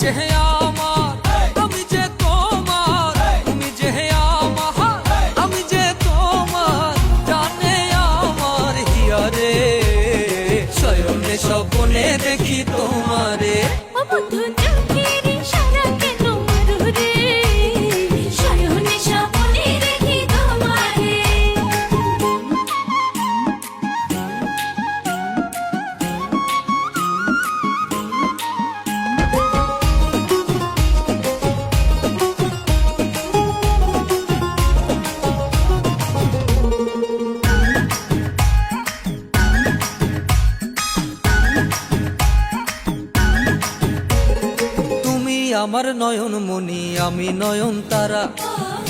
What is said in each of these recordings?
যে আমার আমি যে তোমার, তুমি যে আমার আমি যে তোমার, জানে আমার হিয়ারে শয়নে স্বপ্নে দেখি তোমারে। ও বন্ধু চোখের ইশারা কেন মারো রে, শয়নে স্বপ্নে দেখি তোমারে। আমার নয়ন মনি আমি নয়ন তারা,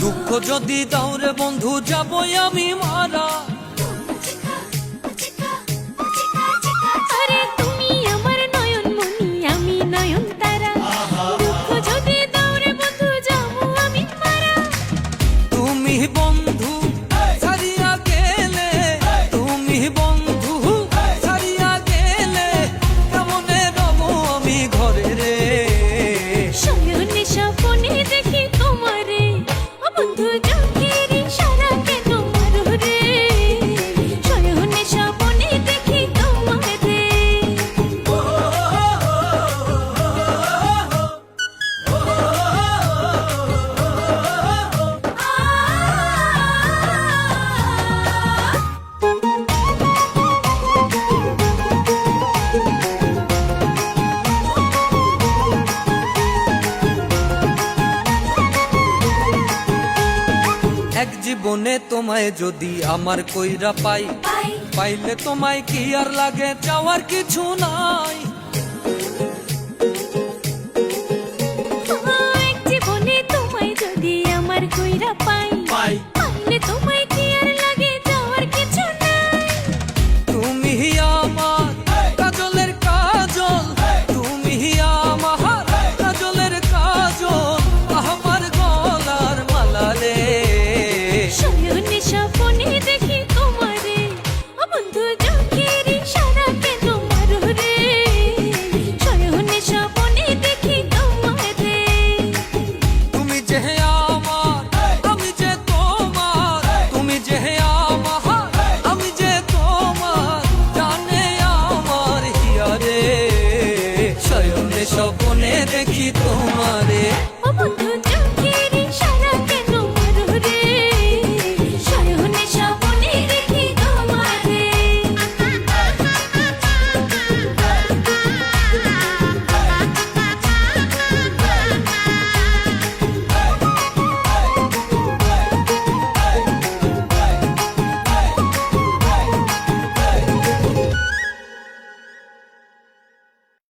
দুঃখ যদি দাওরে বন্ধু যাবই আমি মারা। আরে তুমি আমার নয়ন মনি আমি নয়ন তারা, দুঃখ যদি দাও রে বন্ধু যাবো আমি মারা। তুমি বন্ধু ছাড়িয়া গেলে, তুমি বন্ধু ছাড়িয়া গেলে কেমনে রব আমি ঘরে রে। শয়নে স্বপ্নে দেখি তোমারে, ও বন্ধু চোখের ইশারা কেন মারো রে, শয়নে স্বপ্নে দেখি তোমারে। এক জীবনে তোমায় যদি আমার কইরা পাই, পাইলে তোমায় কি আর লাগে চাওয়ার কিছু নাই। এক জীবনে তোমায় যদি আমার কইরা পাই, পাইলে তোমায় কি আর লাগে যাওয়ার কিছু নাই। তুমি আমার কাজলের কাজল, তুমি আমার কাজলের কাজল, আমার গলার মালালে। শয়নে স্বপ্নে দেখি তোমারে, ও বন্ধু চোখের ইশারা কেন মারো রে, শয়নে স্বপ্নে দেখি তোমারে। তুমি যে আমার আমি যে তোমার, তুমি যে আমার আমি যে তোমার, জানে আমার হিয়ারে শয়নে স্বপ্নে দেখি তোমারে। ও বন্ধু